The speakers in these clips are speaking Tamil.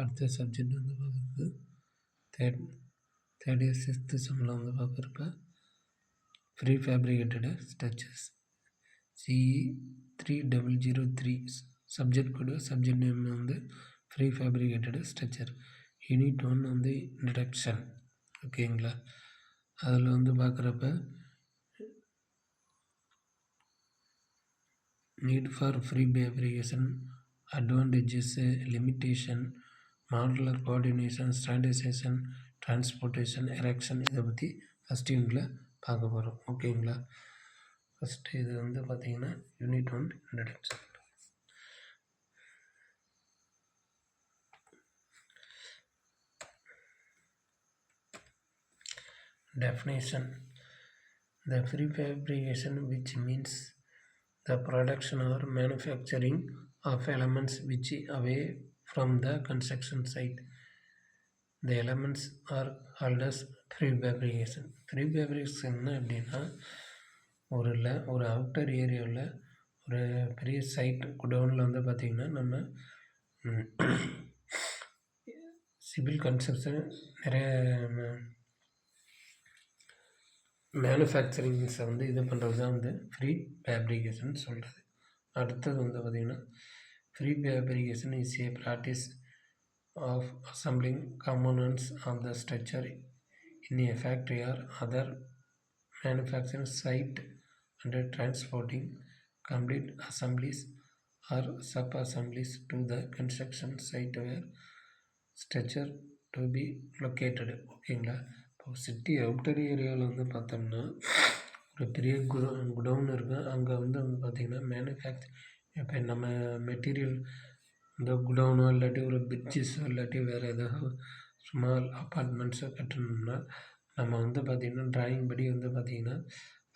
அடுத்த சப்ஜெக்ட் வந்து பார்க்குறது தேர்ட் இயர் 6th செம்மில் வந்து பார்க்குறப்ப pre fabricated structures CE 3003 subject code subject name வந்து ப்ரீ ஃபேப்ரிகேட்டடு ஸ்ட்ரக்சர். யூனிட் 1 வந்து இன்ட்ரடக்ஷன். ஓகேங்களா, அதில் வந்து பார்க்குறப்ப need for pre fabrication, advantages, limitation, modular coordination, standardisation, transportation, erection, இதை பற்றி ஃபஸ்ட் யூனிட்டில் பார்க்க போகிறோம். ஓகேங்களா, ஃபஸ்ட்டு இது வந்து பார்த்திங்கன்னா unit 1 introduction. Definition: the prefabrication, which means the production or manufacturing of elements which away from the construction site. The elements are called as prefabrication. Prefabrication அப்படின்னா ஒரு அவுட்டர் ஏரியாவில் ஒரு பெரிய சைட் குடோனில் வந்து பார்த்திங்கன்னா நம்ம சிவில் கன்ஸ்ட்ரக்ஷன் நிறைய மேனுஃபேக்சரிங்ஸை வந்து இது பண்ணுறது தான் வந்து ப்ரீ ஃபேப்ரிகேஷன் சொல்கிறது. அடுத்தது வந்து பார்த்திங்கன்னா pre fabrication is a practice of assembling components of the structure in a factory or other manufacturing site and transporting complete assemblies or sub assemblies to the construction site where structure to be located. ஓகேங்களா, சிட்டி அவுட்டர் ஏரியாவில் வந்து பார்த்தோம்னா ஒரு பெரிய குடவுன் இருக்கும். அங்கே வந்து பார்த்திங்கன்னா இப்போ நம்ம மெட்டீரியல் இந்த குடவுனோ இல்லாட்டி ஒரு பிரிட்ஜஸோ இல்லாட்டி வேறு ஏதாவது ஸ்மால் அப்பார்ட்மெண்ட்ஸோ கட்டணும்னா நம்ம வந்து பார்த்திங்கன்னா ட்ராயிங் படி வந்து பார்த்திங்கன்னா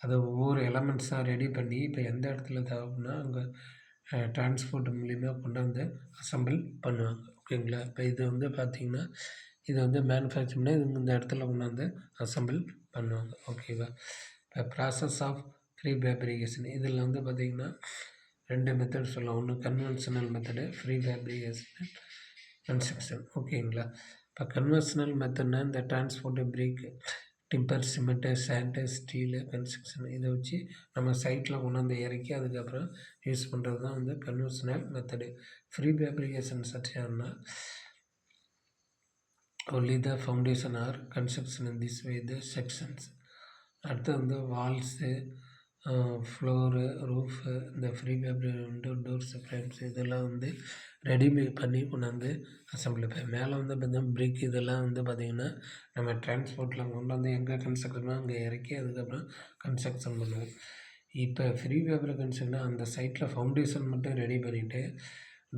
அதை ஒவ்வொரு எலமெண்ட்ஸாக ரெடி பண்ணி இப்போ எந்த இடத்துல தேவைன்னா அங்கே டிரான்ஸ்போர்ட் மூலிமா கொண்டாந்து அசம்பிள் பண்ணுவாங்க. ஓகேங்களா, இப்போ இது வந்து பார்த்திங்கன்னா இது வந்து மேனுஃபேக்சர் பண்ணி இந்த இடத்துல கொண்டாந்து அசம்பிள் பண்ணுவாங்க. ஓகேவா, இப்போ ப்ராசஸ் ஆஃப் ப்ரீ ஃபேப்ரிகேஷன் இதில் வந்து பார்த்திங்கன்னா 2 மெத்தட் சொல்லலாம். ஒன்று conventional method, pre fabrication construction. ஓகேங்களா, இப்போ கன்வென்ஷனல் மெத்தட்னா இந்த transport brick timber, cement, sand, steel, construction இதை வச்சு நம்ம சைட்டில் கொண்டாந்து இறக்கி அதுக்கப்புறம் யூஸ் பண்ணுறது தான் வந்து கன்வென்ஷனல் மெத்தடு. ப்ரீ ஃபேப்ரிகேஷன் சர்டிஃபிகேட்னா only the foundation or construction in this way the sections. அடுத்து வந்து வால்ஸு, ஃப்ளோரு, ரூஃபு, இந்த free fabricate window, doors, frames இதெல்லாம் வந்து ரெடிமேட் பண்ணி கொண்டாந்து அசம்பிள். இப்போ மேலே வந்து பார்த்தீங்கன்னா பிரிக் இதெல்லாம் வந்து பார்த்திங்கன்னா நம்ம டிரான்ஸ்போர்ட்டில் கொண்டு வந்து எங்கே கன்ஸ்ட்ரக்ஷனோ அங்கே இறக்கி அதுக்கப்புறம் கன்ஸ்ட்ரக்ஷன் பண்ணுவோம். இப்போ ஃப்ரீ ஃபேப்ரிகேஷன்னா அந்த சைட்டில் ஃபவுண்டேஷன் மட்டும் ரெடி பண்ணிவிட்டு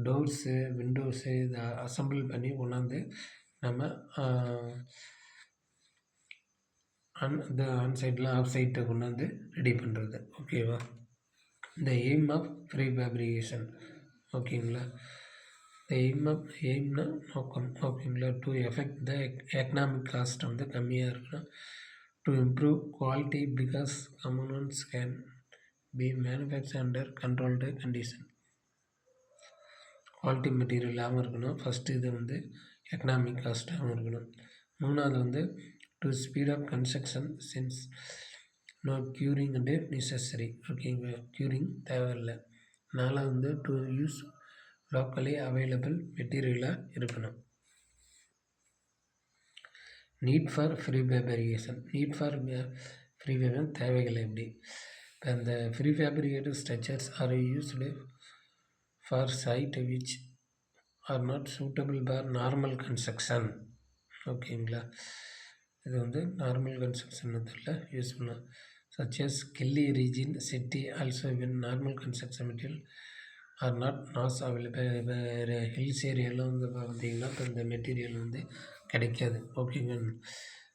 டோர்ஸு, விண்டோஸு இதை அசம்பிள் பண்ணி கொண்டாந்து நம்ம ஆன் சைட்டில் ஆஃப் சைட்டை கொண்டாந்து ரெடி பண்ணுறது. ஓகேவா, இந்த எய்ம் ஆஃப் ப்ரீ ஃபேப்ரிகேஷன். ஓகேங்களா, இந்த எய்ம்னா நோக்கம். ஓகேங்களா, to effect the economic cost வந்து கம்மியாக இருக்கணும். To improve quality because components can be manufacture under controlled condition. Quality மெட்டீரியலாகவும் இருக்கணும். ஃபஸ்ட்டு இது வந்து எக்கனாமிக் காஸ்ட்டாகவும் இருக்கணும். மூணாவது வந்து to speed up construction since no curing and necessary. ஓகேங்களா, க்யூரிங் தேவையில்லை. நாலாவது வந்து டு யூஸ் லோக்கலி அவைலபிள் மெட்டீரியலாக இருக்கணும். Need for pre fabrication. Need for pre fabrication தேவைகள் எப்படி? இப்போ இந்த pre fabricated structures R used for site which are not suitable for normal construction. ஓகேங்களா, இது வந்து நார்மல் கன்ஸ்ட்ரக்ஷன் மெத்தடில் யூஸ் பண்ணலாம். Such as hilly region city also when normal construction material are not நாஸ் அவைலபிள். இப்போ ஹில்ஸ் ஏரியாலாம் வந்து பார்த்திங்கன்னா இப்போ இந்த மெட்டீரியல் வந்து கிடைக்காது. ஓகேங்க,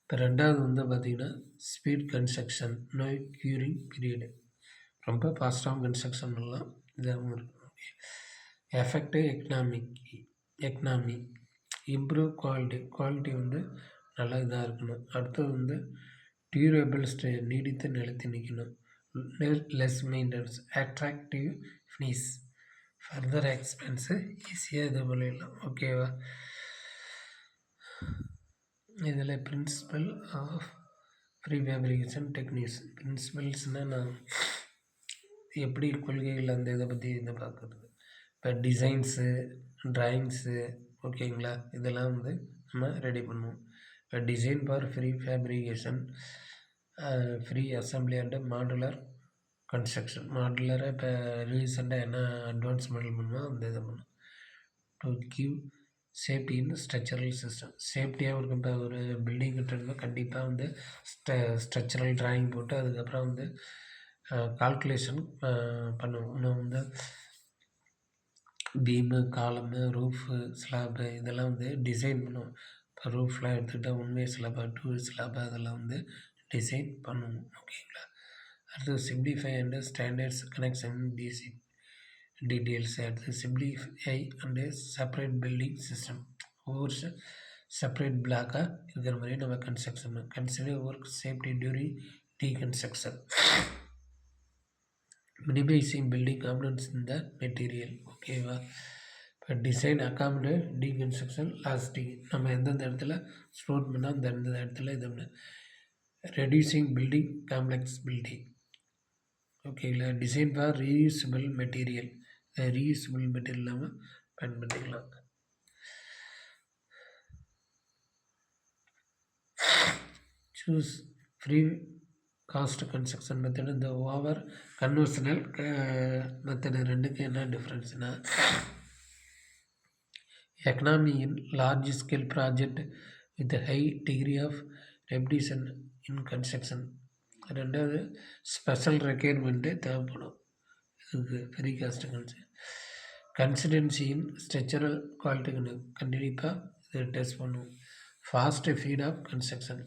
இப்போ ரெண்டாவது வந்து பார்த்திங்கன்னா speed construction, no curing period, ரொம்ப ஃபாஸ்ட்டாகவும் கன்ஸ்ட்ரக்ஷன் பண்ணலாம், இதாகவும் இருக்கும். எஃபெக்டு எக்கனாமி இம்ப்ரூவ் குவாலிட்டி வந்து நல்லா இதாக இருக்கணும். அடுத்தது வந்து டியூரபிள் நீடித்து நிலைத்து நிற்கணும். Less maintenance, attractive finish, further expense ஈஸியாக இது பண்ணிடலாம். ஓகேவா, இதில் principle of pre fabrication techniques. பிரின்சிபல்ஸ்னால் நான் எப்படி கொள்கைகள் அந்த இதை பற்றி இதை பார்க்குறது. இப்போ டிசைன்ஸு, ட்ராயிங்ஸு, ஓகேங்களா, இதெல்லாம் வந்து நம்ம ரெடி பண்ணுவோம். இப்போ design for pre fabrication, pre assembly and modular construction. மாடுலராக இப்போ ரீசெண்டாக என்ன அட்வான்ஸ் மாடல் பண்ணுவோம் அந்த இதை பண்ணுவோம். To give safety in structural system. சேஃப்டியாக இருக்கும். இப்போ ஒரு பில்டிங் கட்டுறதுக்கு கண்டிப்பாக வந்து ஸ்ட்ரக்சரல் ட்ராயிங் போட்டு அதுக்கப்புறம் வந்து கால்குலேஷன் பண்ணுவோம். இன்னும் வந்து பீமு, காலமு, ரூஃபு, ஸ்லாபு இதெல்லாம் வந்து டிசைன் பண்ணுவோம். இப்போ ரூஃப்லாம் எடுத்துக்கிட்டால் 1 வே ஸ்லாபா 2 வே ஸ்லாபா அதெல்லாம் வந்து டிசைன் பண்ணுவோம். ஓகேங்களா. அடுத்தது சிம்ப்ளிஃபை அண்ட் ஸ்டாண்டர்ட்ஸ் கனெக்ஷன் டிசி டீட்டெயில்ஸ். அடுத்து simplify and separate building system. ஒவ்வொரு செப்பரேட் பிளாக்காக இருக்கிற மாதிரி நம்ம construction. Consider work safety during deconstruction. Minimising building components இந்த மெட்டீரியல். ஓகேவா. இப்போ டிசைன் அக்காமடேட் டீகன்ஸ்ட்ரக்ஷன் லாஸ்டிங். நம்ம எந்தெந்த இடத்துல ஸ்டோர் பண்ணால் அந்த இடத்துல இது ரெடியூசிங் பில்டிங் காம்ப்ளெக்சிபிலிட்டி. ஓகேங்களா. Design for reusable material. Reusable material இல்லாமல் பயன்படுத்திக்கலாம். Choose pre cast construction method. இந்த ஓவர் கன்வர்ஷனல் மெத்தடு ரெண்டுக்கும் என்ன டிஃப்ரென்ஸ்னால், economy in large scale project with high degree of repetition in construction. ரெண்டாவது ஸ்பெஷல் ரெக்யர்மெண்ட்டு தேவைப்படும் இதுக்கு pre cast consistency in structural quality கண்டிப்பாக இதை டெஸ்ட் பண்ணுவோம். ஃபாஸ்ட் ஃபீட் ஆஃப் கன்ஸ்ட்ரக்ஷன்.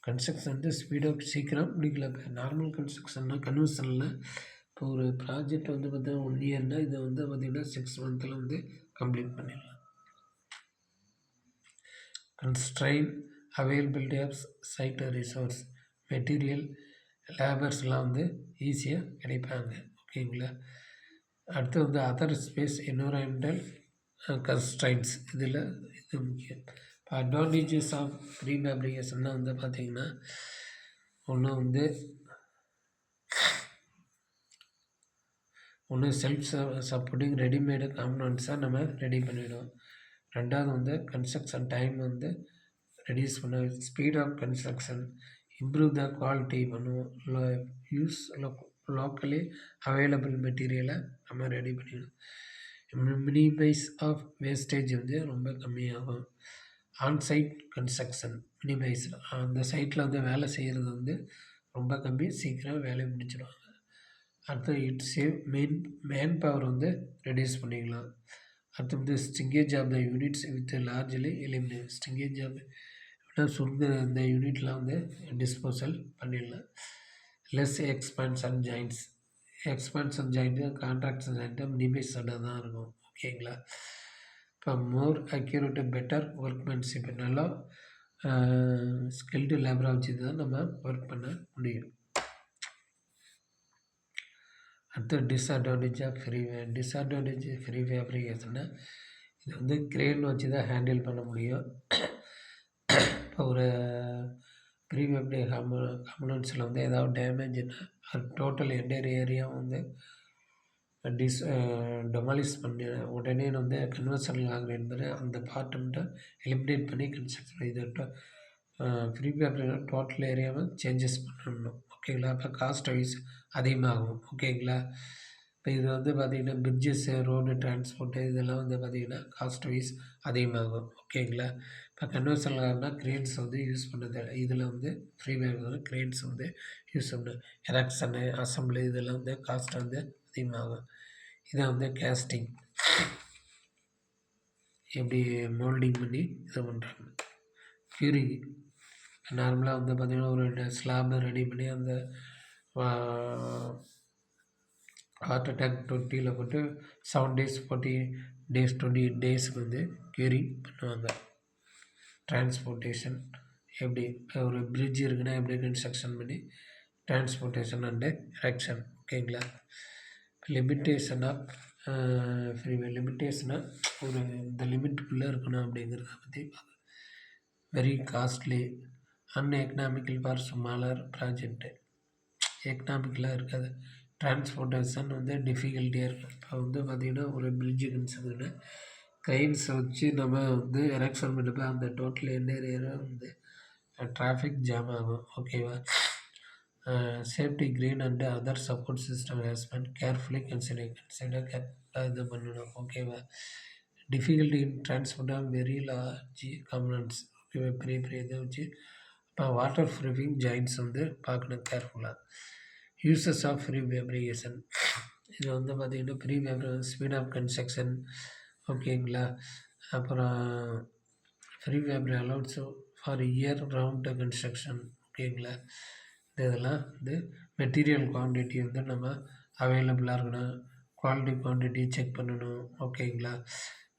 கன்ஸ்ட்ரக்ஷன் வந்து ஸ்பீடாக சீக்கிரம் முடிக்கல. இப்போ நார்மல் கன்ஸ்ட்ரக்ஷன்னா கன்வர்ஷனில் இப்போ ஒரு ப்ராஜெக்ட் வந்து பார்த்தீங்கன்னா 1 இயர்னால் இதை வந்து பார்த்திங்கன்னா 6 மந்த்தில் வந்து கம்ப்ளீட் பண்ணிடலாம். Constrain availability of site resource. Material, லேபர்ஸ்லாம் வந்து ஈஸியாக கிடைப்பாங்க. ஓகேங்களா. அடுத்து வந்து அதர் ஸ்பேஸ் என்விரான்மெண்டல் கன்ஸ்ட்ரைன்ஸ். இதில் இது முக்கியம். இப்போ அட்வான்டேஜஸ் ஆஃப் ப்ரீ ஃபேப்ரிகேஷன்னா வந்து பார்த்திங்கன்னா, ஒன்று செல்ஃப் சப்போர்ட்டிங் ரெடிமேடு காம்பனன்ட்ஸாக நம்ம ரெடி பண்ணிவிடுவோம். ரெண்டாவது வந்து கன்ஸ்ட்ரக்ஷன் டைம் வந்து ரெடியூஸ் பண்ண, speed of construction, improve the quality பண்ணுவோம். யூஸ் லோக்கலி அவைலபிள் மெட்டீரியலை நம்ம ரெடி பண்ணிவிடுவோம். மினிமைஸ் ஆஃப் வேஸ்டேஜ் வந்து ரொம்ப கம்மியாகும். Onsite construction minimise. அந்த சைட்டில் வந்து வேலை செய்கிறது வந்து ரொம்ப கம்மி, சீக்கிரம் வேலையை முடிச்சிடுவாங்க. அடுத்து இட் சேவ் மேன் பவர் வந்து ரெடியூஸ் பண்ணிக்கலாம். அடுத்து வந்து shrinkage of the units with largely eliminate. Shrinkage of சுருங்க இந்த யூனிட்லாம் வந்து டிஸ்போசல் பண்ணிடலாம். Less expansion joints. Expansion joint contraction joint மினிமைஸாக தான் இருக்கும். ஓகேங்களா. இப்போ மோர் அக்யூரேட்டு பெட்டர் ஒர்க்மேன்ஷிப். நல்லா ஸ்கில்டு லேபரை வச்சு தான் நம்ம ஒர்க் பண்ண முடியும். அடுத்து டிஸ்அட்வான்டேஜ் ஆஃப் ஃப்ரீ ஃபேப்ரிகேஷன்னா இது வந்து கிரேன் வச்சு தான் ஹேண்டில் பண்ண முடியும். இப்போ ஒரு ப்ரீ ஃபேப்ரிக் காம்பனன்ட்ஸில் வந்து ஏதாவது டேமேஜ்னா அது டோட்டல் என்டையர் ஏரியா வந்து டெமாலிஷ் பண்ணி உடனே வந்து கன்வர்ஷன் ஆகுது என்பது அந்த பார்ட்டை மட்டும் எலிமினேட் பண்ணி கன்ஸ்ட்ரக்ஷன் இது ஃப்ரீ ஃபேப்ரிக் டோட்டல் ஏரியாவை சேஞ்சஸ் பண்ணணும். ஓகேங்களா. அப்போ காஸ்ட் வைஸ் அதிகமாகும். ஓகேங்களா. இப்போ இது வந்து பார்த்திங்கன்னா பிரிட்ஜஸ்ஸு, ரோடு டிரான்ஸ்போர்ட்டு இதெல்லாம் வந்து பார்த்திங்கன்னா காஸ்ட் வைஸ் அதிகமாகும். ஓகேங்களா. இப்போ கன்வர்ஷன் ஆகுனா கிரேன்ஸ் வந்து யூஸ் பண்ணுறது. இதில் வந்து ஃப்ரீ ஃபேப்ரிக் கிரேன்ஸ் வந்து யூஸ் பண்ணணும். எரெக்ஷனு, அசம்பிளி இதெல்லாம் வந்து காஸ்ட் வந்து அதிகமாகும். இதை வந்து கேஸ்டிங் எப்படி மோல்டிங் பண்ணி இது பண்ணுறாங்க. க்யூரிங் நார்மலாக வந்து பார்த்திங்கன்னா ஒரு ஸ்லாபை ரெடி பண்ணி அந்த வாட்டர் டேங்க் 20ல் போட்டு 7 days 40 days 28 டேஸ்க்கு வந்து க்யூரிங் பண்ணுவாங்க. டிரான்ஸ்போர்ட்டேஷன் எப்படி ஒரு பிரிட்ஜ் இருக்குன்னா எப்படி கன்ஸ்ட்ரக்ஷன் பண்ணி டிரான்ஸ்போர்ட்டேஷன் அண்டு எரெக்ஷன். ஓகேங்களா. லிமிட்டேஷன் ஆஃப் லிமிட்டேஷனாக ஒரு இந்த லிமிட்டுக்குள்ளே இருக்கணும் அப்படிங்கிறத பற்றி பார்க்க. Very costly uneconomical for smaller project. எக்கனாமிக்கலாக இருக்காது. டிரான்ஸ்போர்ட்டேஷன் வந்து டிஃபிகல்ட்டியாக இருக்கும். இப்போ வந்து பார்த்திங்கன்னா ஒரு பிரிட்ஜு கன்ஸ்ட்ரக்ஷனு க்ரெயின்ஸை வச்சு நம்ம வந்து எரெக்ஷன் பண்ணப்போ அந்த டோட்டல் ஏரியாவில் வந்து டிராஃபிக் ஜாம் ஆகும். ஓகேவா? Safety crane and other support system has been carefully consider கரெக்டாக இது பண்ணணும். ஓகேவா? டிஃபிகல்ட்டி இன் டிரான்ஸ்போர்ட்டாக வெரி லார்ஜ் காம்பனன்ட்ஸ். ஓகேவா? பெரிய பெரிய இதை வச்சு இப்போ வாட்டர் ப்ரூஃபிங் ஜாயின்ட்ஸ் வந்து பார்க்கணும் கேர்ஃபுல்லாக. Uses of pre fabrication. இது வந்து பார்த்திங்கன்னா ப்ரீ ஸ்பீட் ஆஃப் கன்ஸ்ட்ரக்ஷன். ஓகேங்களா? அப்புறம் ப்ரீ ஃபேப்ரி allows for year round construction. ஓகேங்களா? இதெல்லாம் வந்து மெட்டீரியல் குவான்டிட்டி வந்து நம்ம அவைலபிளாக இருக்கணும். குவான்டிட்டி செக் பண்ணணும். ஓகேங்களா?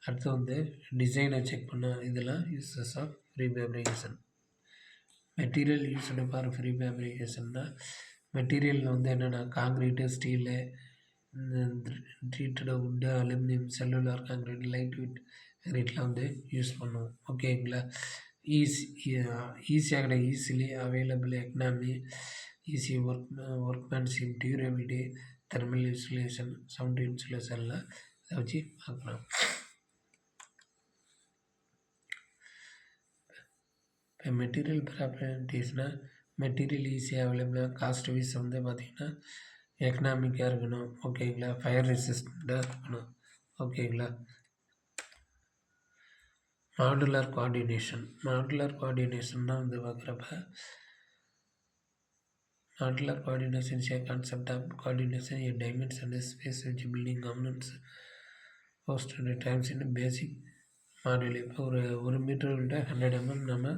அடுத்து வந்து டிசைனை செக் பண்ணணும். இதெல்லாம் uses of pre fabrication. Material used for pre ஃபேப்ரிகேஷன்னா மெட்டீரியல் வந்து என்னென்னா concrete, steel, treated wood, aluminium, cellular concrete, light weight காங்க்ரீட்லாம் வந்து யூஸ் பண்ணுவோம். ஓகேங்களா? ஈஸியாக கிடையாது. Easily available economy, easy workmanship, durability, thermal insulation, sound இன்சுலேஷன்லாம் இதை வச்சு பார்க்கலாம். இப்போ மெட்டீரியல் ப்ராப்பர்ட்டிஸ்னால் மெட்டீரியல் ஈஸியாக அவைலபிளாக காஸ்ட் வைஸ் வந்து பார்த்திங்கன்னா எக்கனாமிக்காக இருக்கணும். ஓகேங்களா? ஃபயர் ரெசிஸ்டண்ட்டாக இருக்கணும். ஓகேங்களா? மாடுலர் கோஆர்டினேஷன் தான் வந்து பார்க்குறப்ப modular coordination is a concept of coordination a dimension and space which building components post times in basic module. இப்போ ஒரு மீட்டர்கிட்ட 100 mm நம்ம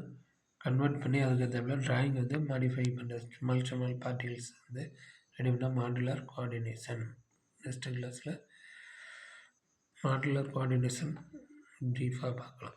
கன்வெர்ட் பண்ணி அதுக்கு ஏற்ற ட்ராயிங் வந்து மாடிஃபை பண்ணுறது ஸ்மால் பார்ட்டிகல்ஸ் வந்து ரெடி பண்ணால் மாடுலர் கோஆர்டினேஷன். நெக்ஸ்ட் கிளாஸில் மாடுலர் கோஆர்டினேஷன் ப்ரீஃபாக பார்க்கலாம்.